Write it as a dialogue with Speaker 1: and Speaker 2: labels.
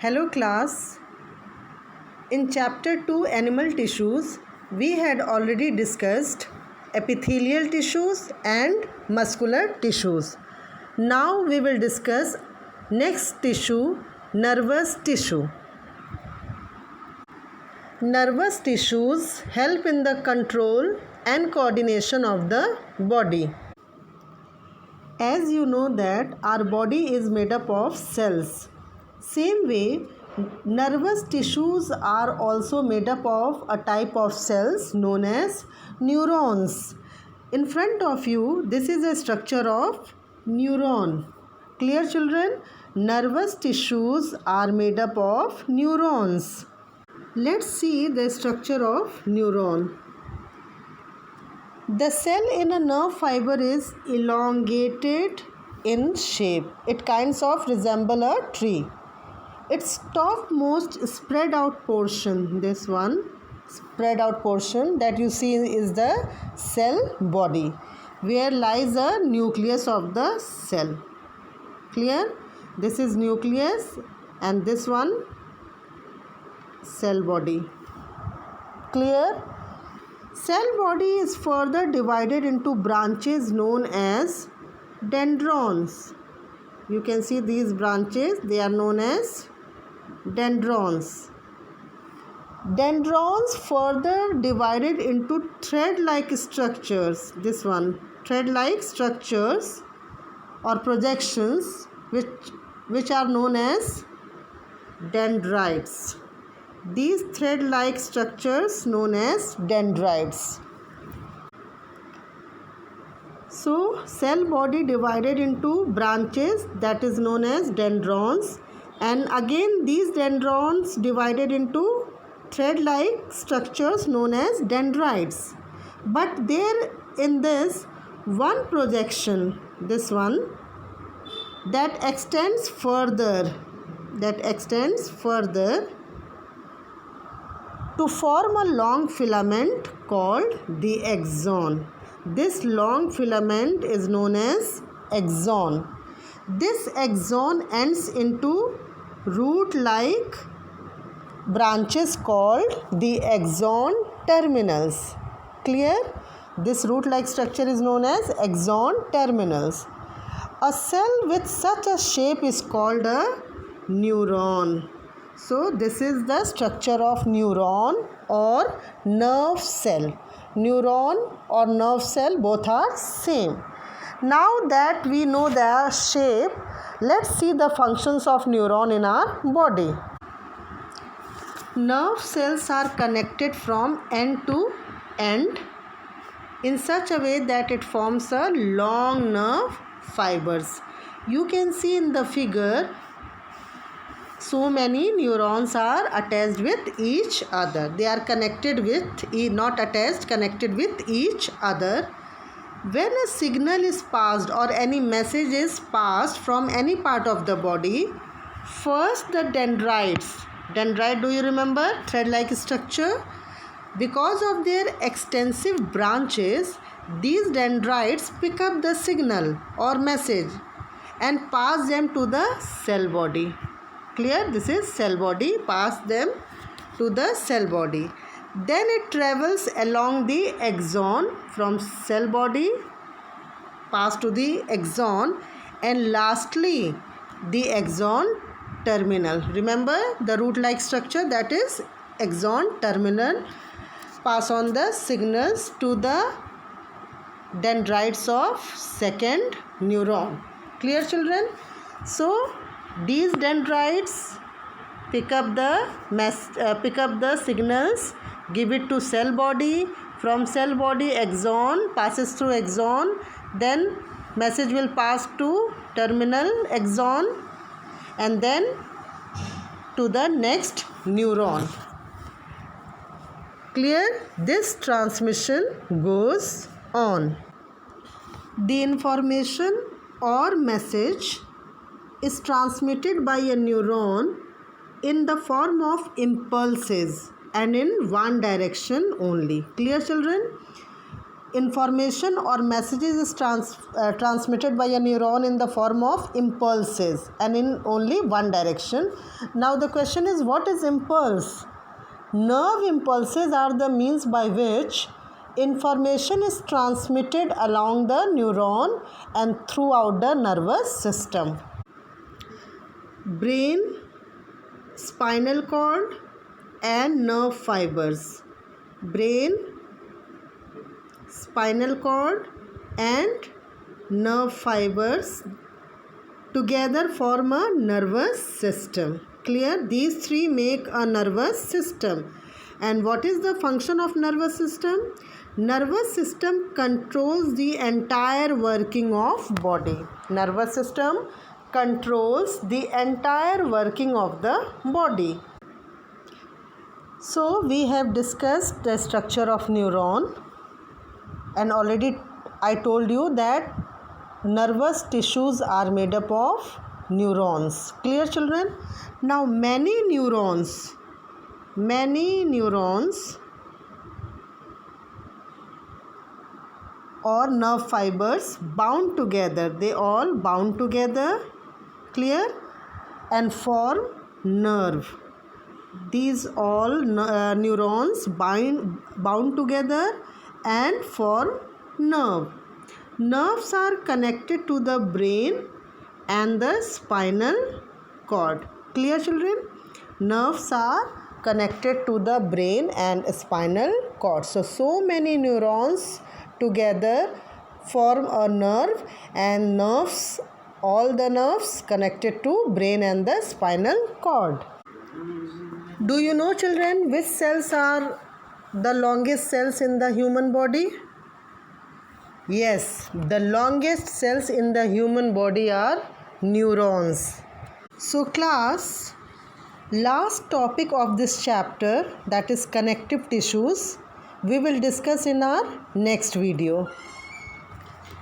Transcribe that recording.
Speaker 1: Hello class. In chapter 2 animal tissues, we had already discussed epithelial tissues and muscular tissues. Now we will discuss next tissue, nervous tissue. Nervous tissues help in the control and coordination of the body. As you know that our body is made up of cells. Same way, nervous tissues are also made up of a type of cells known as neurons. In front of you, this is a structure of neuron. Clear children? Nervous tissues are made up of neurons. Let's see the structure of neuron. The cell in a nerve fiber is elongated in shape. It kinds of resemble a tree. Its topmost spread out portion, this one, spread out portion that you see is the cell body, where lies the nucleus of the cell. Clear? This is nucleus and this one cell body. Clear? Cell body is further divided into branches known as dendrons. You can see these branches, they are known as dendrons. Dendrons further divided into thread-like structures. This one, thread-like structures or projections which are known as dendrites. These thread-like structures known as dendrites. So, cell body divided into branches, that is known as dendrons, and again these dendrons divided into thread-like structures known as dendrites. But there in this one projection, this one, that extends further to form a long filament called the axon. This long filament is known as axon. This axon ends into root-like branches called the axon terminals. Clear? This root-like structure is known as axon terminals. A cell with such a shape is called a neuron. So this is the structure of neuron or nerve cell. Neuron or nerve cell both are same. Now that we know their shape, let's see the functions of neuron in our body. Nerve cells are connected from end to end in such a way that it forms a long nerve fibers. You can see in the figure so many neurons are attached with each other. They are connected with, not attached, connected with each other. When a signal is passed or any message is passed from any part of the body, first the dendrites. Dendrite, do you remember? Thread-like structure. Because of their extensive branches, these dendrites pick up the signal or message and pass them to the cell body. Clear? This is cell body. Pass them to the cell body. Then it travels along the axon from cell body, pass to the axon, and lastly the axon terminal. Remember the root-like structure, that is axon terminal. Pass on the signals to the dendrites of second neuron. Clear children? So these dendrites pick up the signals, give it to cell body. From cell body, axon passes through axon. Then message will pass to terminal axon and then to the next neuron. Clear? This transmission goes on. The information or message is transmitted by a neuron in the form of impulses and in one direction only. Clear children? information or messages is transmitted by a neuron in the form of impulses and in only one direction. Now the question is, what is impulse? Nerve impulses are the means by which information is transmitted along the neuron and throughout the nervous system. Brain, spinal cord and nerve fibers. Brain, spinal cord and nerve fibers together form a nervous system. Clear? These three make a nervous system. And what is the function of nervous system? Nervous system controls the entire working of body. Nervous system controls the entire working of the body. So we have discussed the structure of neuron, and already I told you that nervous tissues are made up of neurons. Clear, children? Now many neurons or nerve fibers bound together. They all bound together. Clear? And form nerve. These all neurons bound together and form nerve. Nerves are connected to the brain and the spinal cord. Clear, children? Nerves are connected to the brain and spinal cord. So many neurons together form a nerve, and nerves, all the nerves connected to brain and the spinal cord. Do you know, children, which cells are the longest cells in the human body? Yes, the longest cells in the human body are neurons. So class, last topic of this chapter, that is connective tissues, we will discuss in our next video.